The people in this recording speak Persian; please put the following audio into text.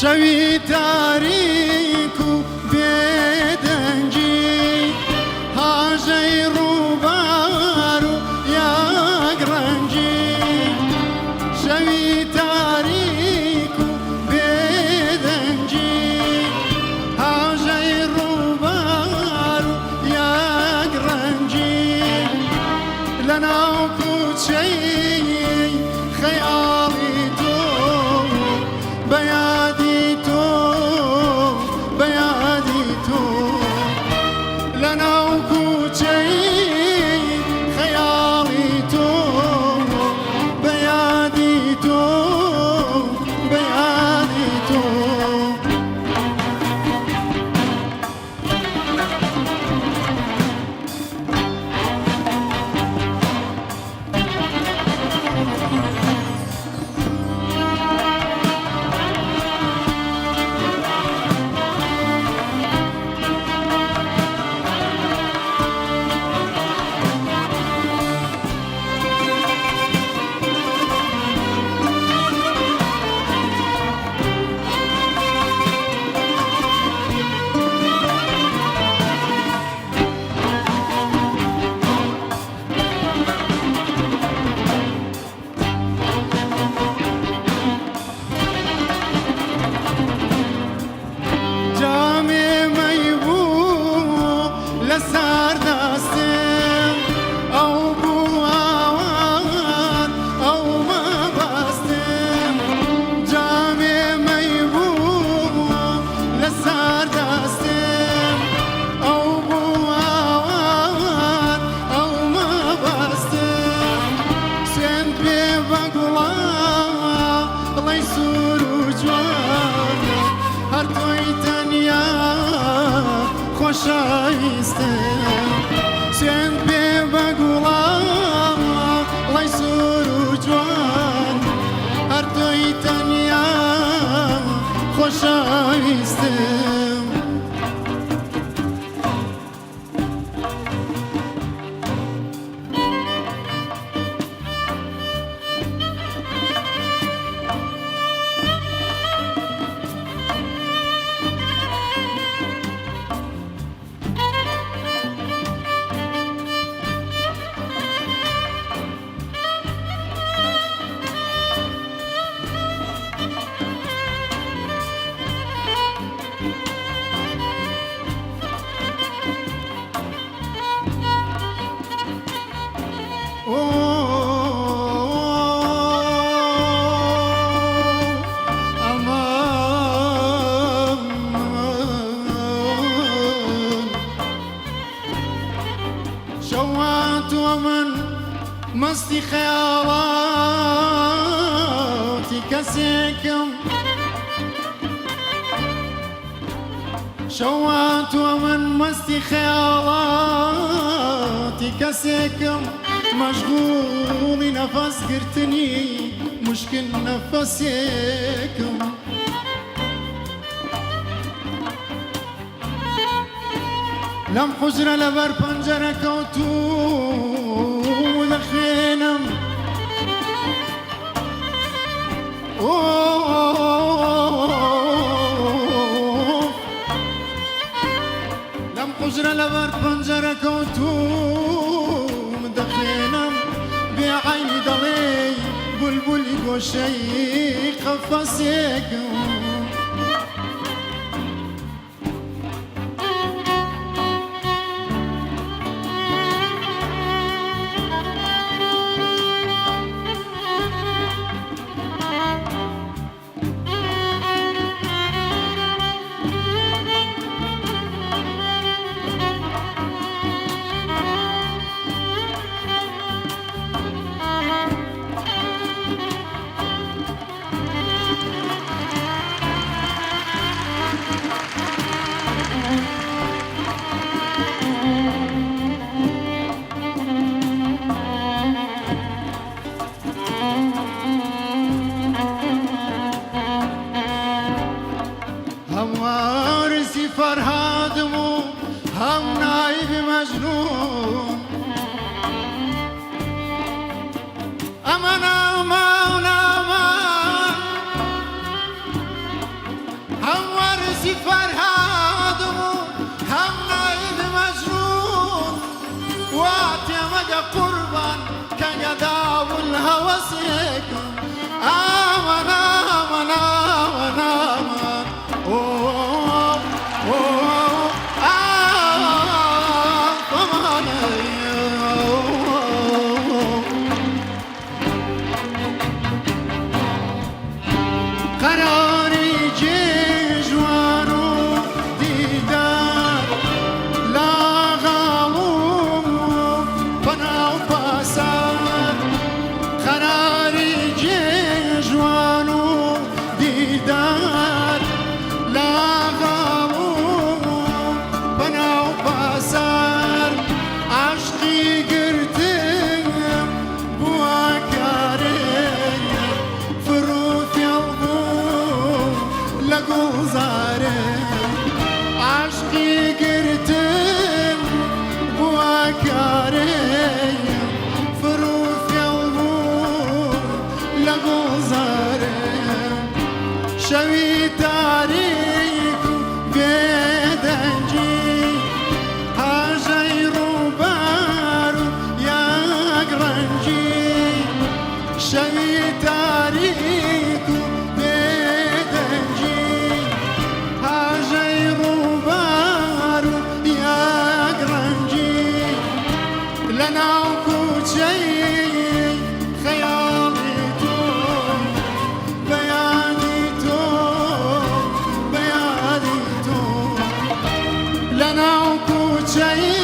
شوی تاریک و بێدەنگی هاژەی ڕووبار و یاگڕەنگی شەوی تاریک و بێدەنگی هاژەی ڕووبار و یاگڕەنگی لەناو کوچەی خەیاڵی تۆ بەیادی تۆ بەیادی تۆ لەناو کوچەی خەیاڵی تۆ بەیادی تۆ بەیادی تۆ لەسەر دەستم ئەو بوو ئاوان ئەو مەبەستم جامێ مەی بوو لەسەر دەستم ئەو بوو ئاوان ئەو مەبەستم سوێند پێ بە گوڵاڵەی سوور و جوان هەر تۆی تەنیا خۆشەویستم سوێند پێ بە گوڵاڵەی سوور و جوان هەر تۆی تەنیا خۆشەویستم شوات ومن مستی خیالاتی کەسێکم شوات ومن مستی خیالاتی کەسێکم مەشغوڵی نەفەس گرتنی مشکل نەفەسێکم لەم حوجرە لەبەر پەنجەرە کەوتوو دەخوێنم لەم حوجرە لەبەر پەنجەرە کەوتوو دەخوێنم بێعەینی دەڵێ بولبولی گۆشەی قەفەسێکم وصيكم آمن آمن آمن آمن أوه أوه آمن قراري جيجوان ديدار لا غالوم بنا وباسار قراري جيجوان ديدار لا غالوم بنا وباسار عشقي قرتم بواكاري فروت يلغوم لقوزاري عشقي قرتم بواكاري فروت يلغوم لقوزاري شوي تاريك بيدنجي هاجي روبارو يا قرنجي شوي تاريك بيدنجي هاجي روبارو يا قرنجي لنا وكوتشي خيالي تو بياني تو بياني تو لنا وكوتشي